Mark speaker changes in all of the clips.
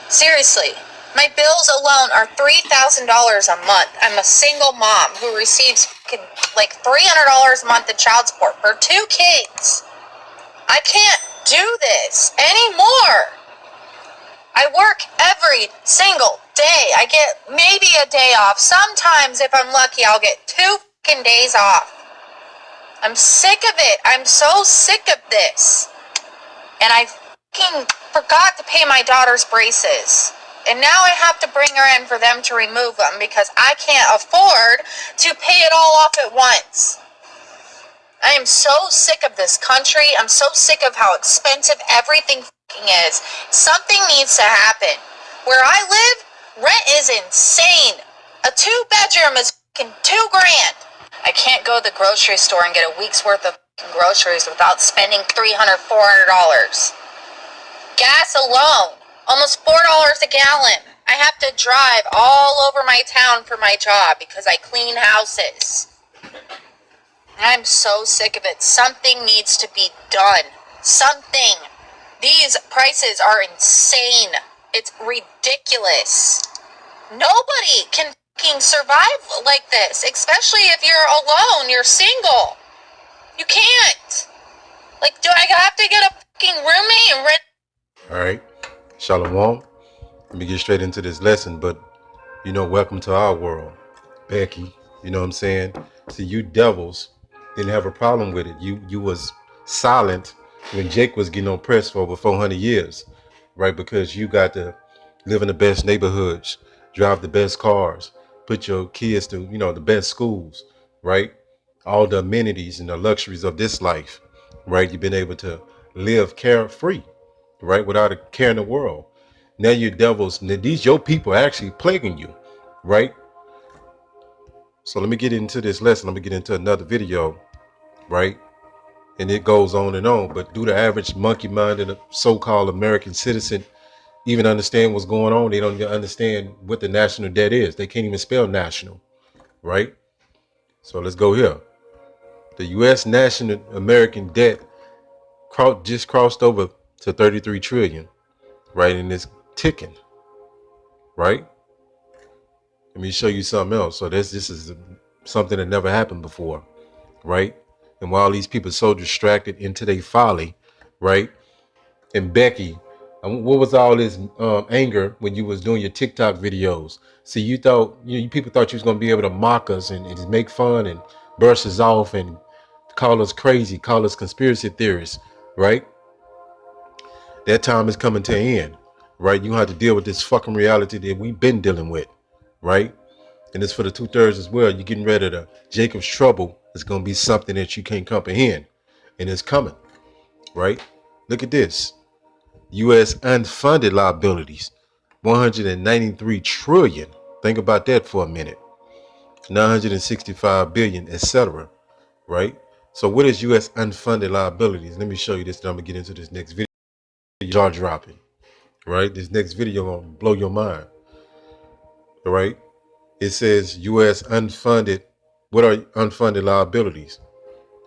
Speaker 1: Seriously, my bills alone are $3,000 a month. I'm a single mom who receives like $300 a month in child support for 2 kids. I can't do this anymore. I work every single day. I get maybe a day off. Sometimes, if I'm lucky, I'll get 2 fucking days off. I'm sick of it. I'm so sick of this. And I fucking forgot to pay my daughter's braces. And now I have to bring her in for them to remove them because I can't afford to pay it all off at once. I am so sick of this country. I'm so sick of how expensive everything fucking is. Something needs to happen. Where I live, rent is insane. A 2-bedroom is fucking $2,000. I can't go to the grocery store and get a week's worth of groceries without spending $300, $400. Gas alone, almost $4 a gallon. I have to drive all over my town for my job because I clean houses. I'm so sick of it. Something needs to be done. Something. These prices are insane. It's ridiculous. Nobody can fucking survive like this, especially if you're alone, you're single. You can't. Like, do I have to get a fucking roommate and rent?
Speaker 2: All right, Shalom. Let me get straight into this lesson, but, welcome to our world. Becky, you know what I'm saying? See, you devils didn't have a problem with it. You was silent when Jake was getting oppressed for over 400 years, right? Because you got to live in the best neighborhoods, drive the best cars, put your kids to, the best schools, right? All the amenities and the luxuries of this life, right? You've been able to live carefree, right? Without a care in the world. Now you devils, these your people are actually plaguing you, right? So let me get into this lesson. Let me get into another video, right? And it goes on and on. But do the average monkey-minded so-called American citizen even understand what's going on? They don't even understand what the national debt is. They can't even spell national, right? So let's go here. The U.S. national American debt just crossed over to 33 trillion, right? And it's ticking, right? Let me show you something else. So this is something that never happened before, right? And while these people are so distracted into their folly, right? And Becky, what was all this anger when you was doing your TikTok videos? See, you thought, you people thought you was gonna be able to mock us and just make fun and brush us off and call us crazy, call us conspiracy theorists, right? That time is coming to an end, right? You have to deal with this fucking reality that we've been dealing with, right? And it's for the 2/3 as well. You're getting ready to Jacob's trouble. It's going to be something that you can't comprehend, and it's coming, right? Look at this. U.S. unfunded liabilities, 193 trillion. Think about that for a minute. 965 billion, etc. Right? So what is U.S. unfunded liabilities? Let me show you this, and I'm going to get into this next video. Jaw dropping, right? This next video going to blow your mind, all right? It says U.S. unfunded. What are unfunded liabilities,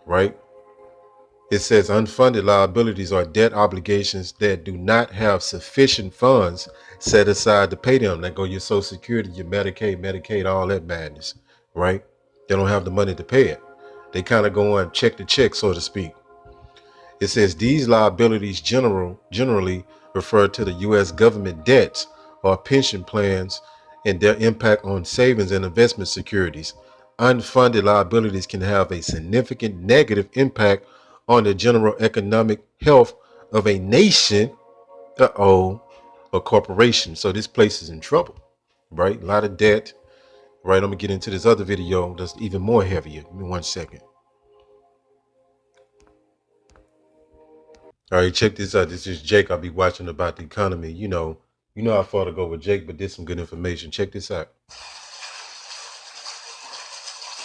Speaker 2: right? It says unfunded liabilities are debt obligations that do not have sufficient funds set aside to pay them. That go your Social Security, your Medicaid, all that madness, right? They don't have the money to pay it. They kind of go on check to check, so to speak. It says these liabilities generally refer to the U.S. government debts or pension plans and their impact on savings and investment securities. Unfunded liabilities can have a significant negative impact on the general economic health of a nation, or corporation. So this place is in trouble, right? A lot of debt, right? I'm gonna get into this other video that's even more heavier. Give me 1 second. All right, check this out. This is Jake. I'll be watching about the economy. You know how far to go with Jake, but did some good information. Check this out.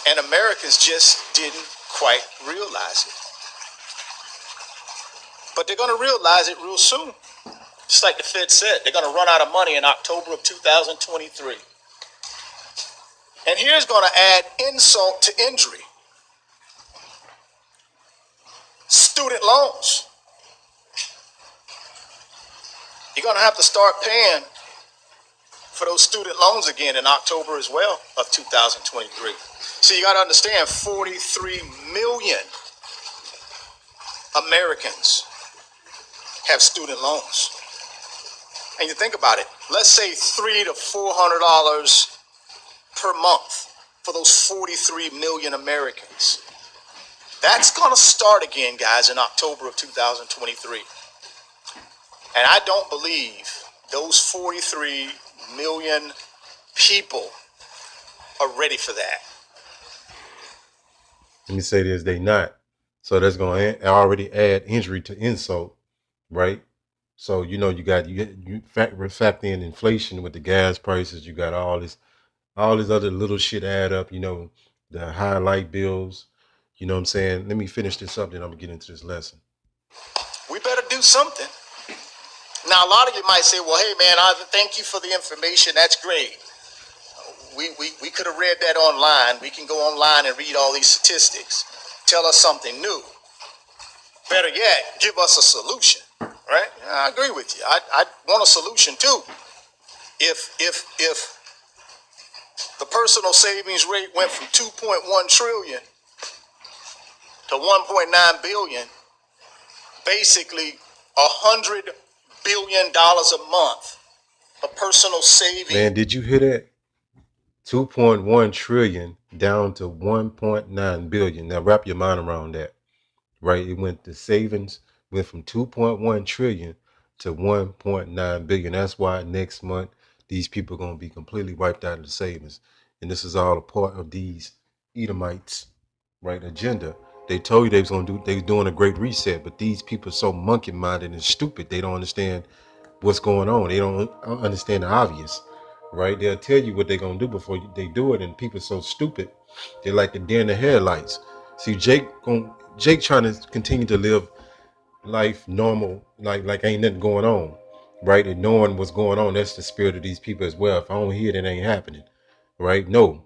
Speaker 3: And Americans just didn't quite realize it. But they're going to realize it real soon. Just like the Fed said, they're going to run out of money in October of 2023. And here's going to add insult to injury. Student loans. You're going to have to start paying for those student loans again in October as well of 2023. So you got to understand 43 million Americans have student loans. And you think about it, let's say $300 to $400 per month for those 43 million Americans. That's going to start again, guys, in October of 2023. And I don't believe those 43 million people are ready for that.
Speaker 2: Let me say this, they not. So that's going to already add injury to insult, right? So, you know, you factor in inflation with the gas prices. You got all this other little shit add up, you know, the high light bills. You know what I'm saying? Let me finish this up, then I'm going to get into this lesson.
Speaker 3: We better do something. Now, a lot of you might say, well, hey, man, thank you for the information. That's great. We could have read that online. We can go online and read all these statistics. Tell us something new. Better yet, give us a solution, right? I agree with you. I want a solution too. If the personal savings rate went from 2.1 trillion to 1.9 billion, basically $100 billion a month of personal savings.
Speaker 2: Man, did you hear that? 2.1 trillion down to 1.9 billion. Now wrap your mind around that, right? It went, the savings went from 2.1 trillion to 1.9 billion. That's why next month these people are going to be completely wiped out of the savings. And this is all a part of these Edomites, right, agenda. They told you they was going to do, they was doing a great reset, but these people are so monkey minded and stupid. They don't understand what's going on. They don't understand the obvious, right? They'll tell you what they're going to do before they do it. And people are so stupid. They're like the deer in the headlights. See, Jake trying to continue to live life normal, like ain't nothing going on, right? And knowing what's going on, that's the spirit of these people as well. If I don't hear it, it ain't happening, right? No,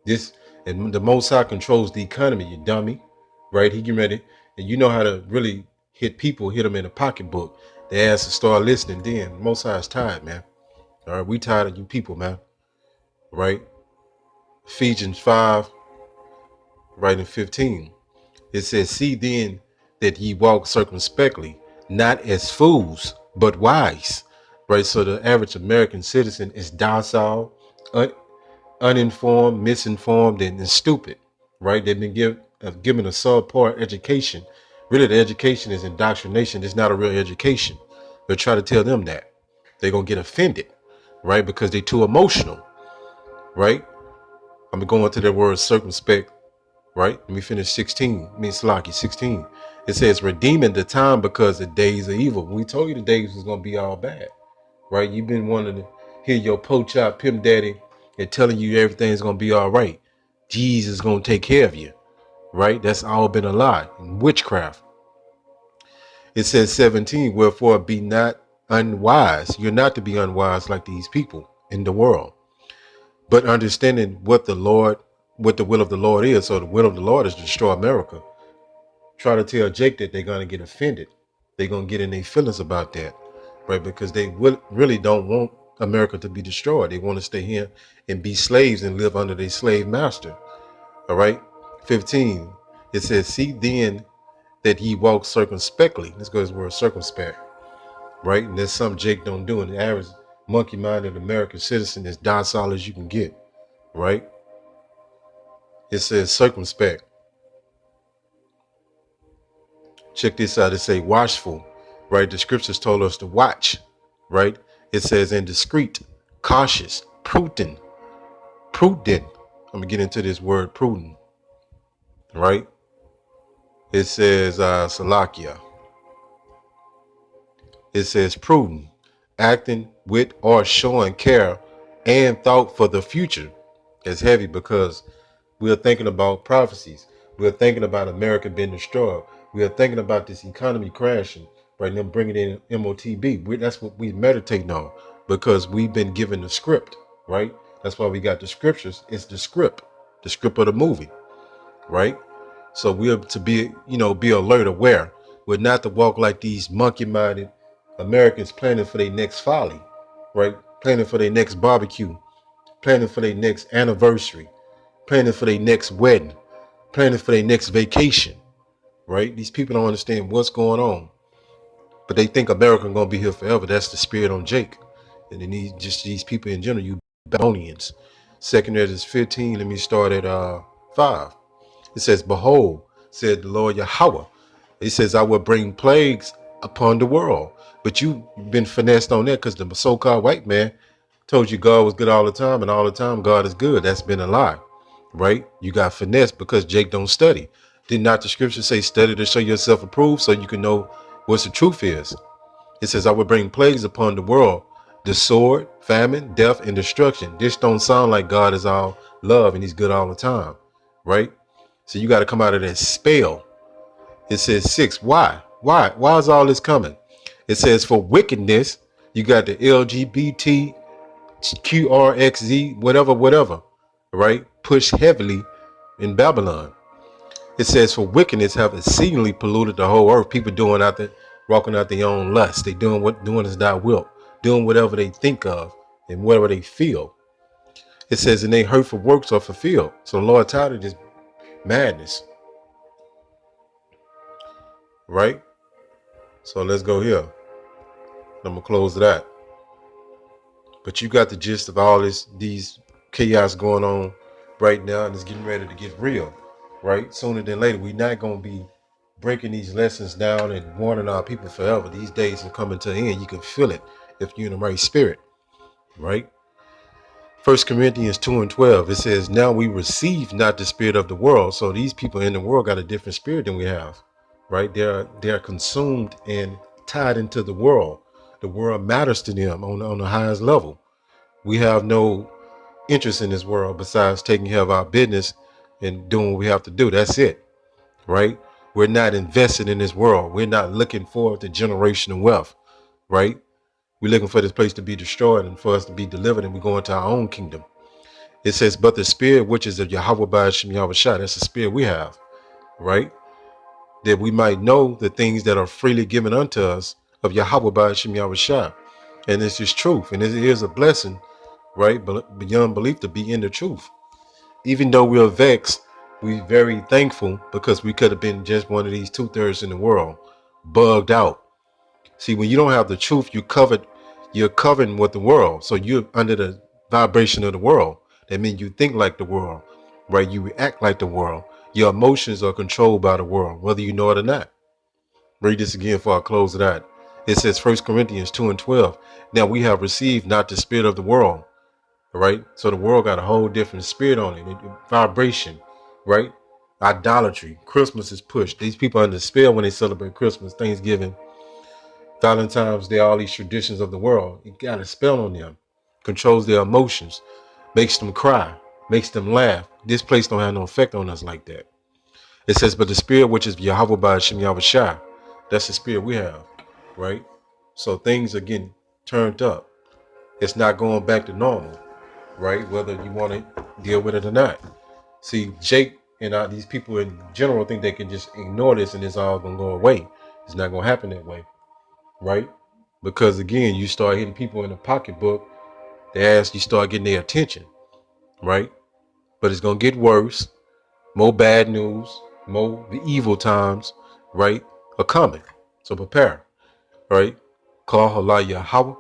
Speaker 2: this, and the Most High controls the economy, you dummy, right? He get ready, and you know how to really hit people, hit them in the pocketbook. They ask to start listening. Then Most High is tired, man. All right, we tired of you people, man. Right? Ephesians 5, right in 15. It says, see then that ye walk circumspectly, not as fools, but wise. Right? So the average American citizen is docile, uninformed, misinformed, and stupid. Right? They've been given a subpar education. Really, the education is indoctrination. It's not a real education. They'll try to tell them that. They're going to get offended, right? Because they're too emotional, right? I'm going to go into that word circumspect, right? Let me finish 16. I mean, Salaki, 16. It says, redeeming the time because the days are evil. We told you the days was going to be all bad, right? You've been wanting to hear your po-chop pimp daddy and telling you everything's going to be all right. Jesus is going to take care of you, right? That's all been a lie and witchcraft. It says 17, wherefore be not unwise. You're not to be unwise like these people in the world, but understanding what the will of the Lord is. So the will of the Lord is to destroy America. Try to tell Jake that they're going to get offended. They're going to get in their feelings about that, right? Because they really don't want America to be destroyed. They want to stay here and be slaves and live under their slave master. All right. 15, it says, see then that ye walk circumspectly. Let's go to this word circumspect, right? And that's something Jake don't do. And the average monkey-minded American citizen is docile as you can get, right? It says circumspect. Check this out. It say watchful, right? The scriptures told us to watch, right? It says indiscreet, cautious, prudent. I'm gonna get into this word prudent, right? It says Salakia. It says prudent, acting with or showing care and thought for the future. It's heavy because we are thinking about prophecies. We are thinking about America being destroyed. We are thinking about this economy crashing, right? And them bringing in MOTB. That's what we meditating on because we've been given the script, right? That's why we got the scriptures. It's the script of the movie, right? So we are to be alert, aware. We're not to walk like these monkey-minded Americans planning for their next folly, right? planning for their next barbecue, planning for their next anniversary, planning for their next wedding, planning for their next vacation, right? These people don't understand what's going on, but they think America gonna be here forever. That's the spirit on Jake. And then these people in general, you Babylonians. Second Ezra 15, let me start at 5. It says, behold, said the Lord Yahweh. He says, I will bring plagues upon the world. But you've been finessed on that because the so-called white man told you God was good all the time, and all the time God is good. That's been a lie, right? You got finessed because Jake don't study. Did not the scripture say study to show yourself approved so you can know what the truth is? It says, I will bring plagues upon the world, the sword, famine, death, and destruction. This don't sound like God is all love and he's good all the time, right? So you got to come out of that spell. It says 6. Why? Why is all this coming? It says for wickedness, you got the LGBT, QRXZ, whatever, right? Push heavily in Babylon. It says for wickedness have exceedingly polluted the whole earth. People doing out there, walking out their own lust. They doing is thy will, doing whatever they think of and whatever they feel. It says, and they hurtful works are fulfilled. So the Lord tired of this madness, right? So let's go here. I'm gonna close that. But you got the gist of all these chaos going on right now, and it's getting ready to get real, right? Sooner than later, we're not gonna be breaking these lessons down and warning our people forever. These days are coming to an end. You can feel it if you're in the right spirit, right? 1 Corinthians 2:12, it says, now we receive not the spirit of the world. So these people in the world got a different spirit than we have, right? They're consumed and tied into the world. The world matters to them on the highest level. We have no interest in this world besides taking care of our business and doing what we have to do. That's it, right? We're not invested in this world. We're not looking forward to generational wealth, right? We're looking for this place to be destroyed and for us to be delivered, and we go into our own kingdom. It says, but the spirit which is of Yahweh Ba'ashem Yahweh Shah, that's the spirit we have, right? That we might know the things that are freely given unto us of Yahweh Ba'ashem Yahweh Shah. And this is truth. And it is a blessing, right? But beyond belief to be in the truth. Even though we're vexed, we're very thankful because we could have been just one of these 2/3 in the world, bugged out. See, when you don't have the truth, you're covering with the world. So you're under the vibration of the world. That means you think like the world, right? You react like the world. Your emotions are controlled by the world, whether you know it or not. Read this again before I close it out. It says 1 Corinthians 2:12. Now we have received not the spirit of the world, right? So the world got a whole different spirit on it, vibration, right? Idolatry. Christmas is pushed. These people are under spell when they celebrate Christmas, Thanksgiving, Valentine's Day, all these traditions of the world. It got a spell on them, controls their emotions, makes them cry, makes them laugh. This place don't have no effect on us like that. It says, but the spirit which is Yahweh Ba'ashem Yahweh Shah, that's the spirit we have, right? So things are getting turned up. It's not going back to normal, right? Whether you want to deal with it or not. See, Jake and these people in general think they can just ignore this and it's all going to go away. It's not going to happen that way, right? Because again, you start hitting people in the pocketbook, you start getting their attention, right? But it's going to get worse. More bad news, more the evil times, right, are coming. So prepare, right? Call Allah Yahweh,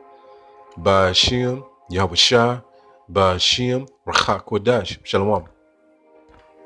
Speaker 2: Ba'ashem, Yahweh Shah, Ba'ashem, Rachak Kodash. Shalom.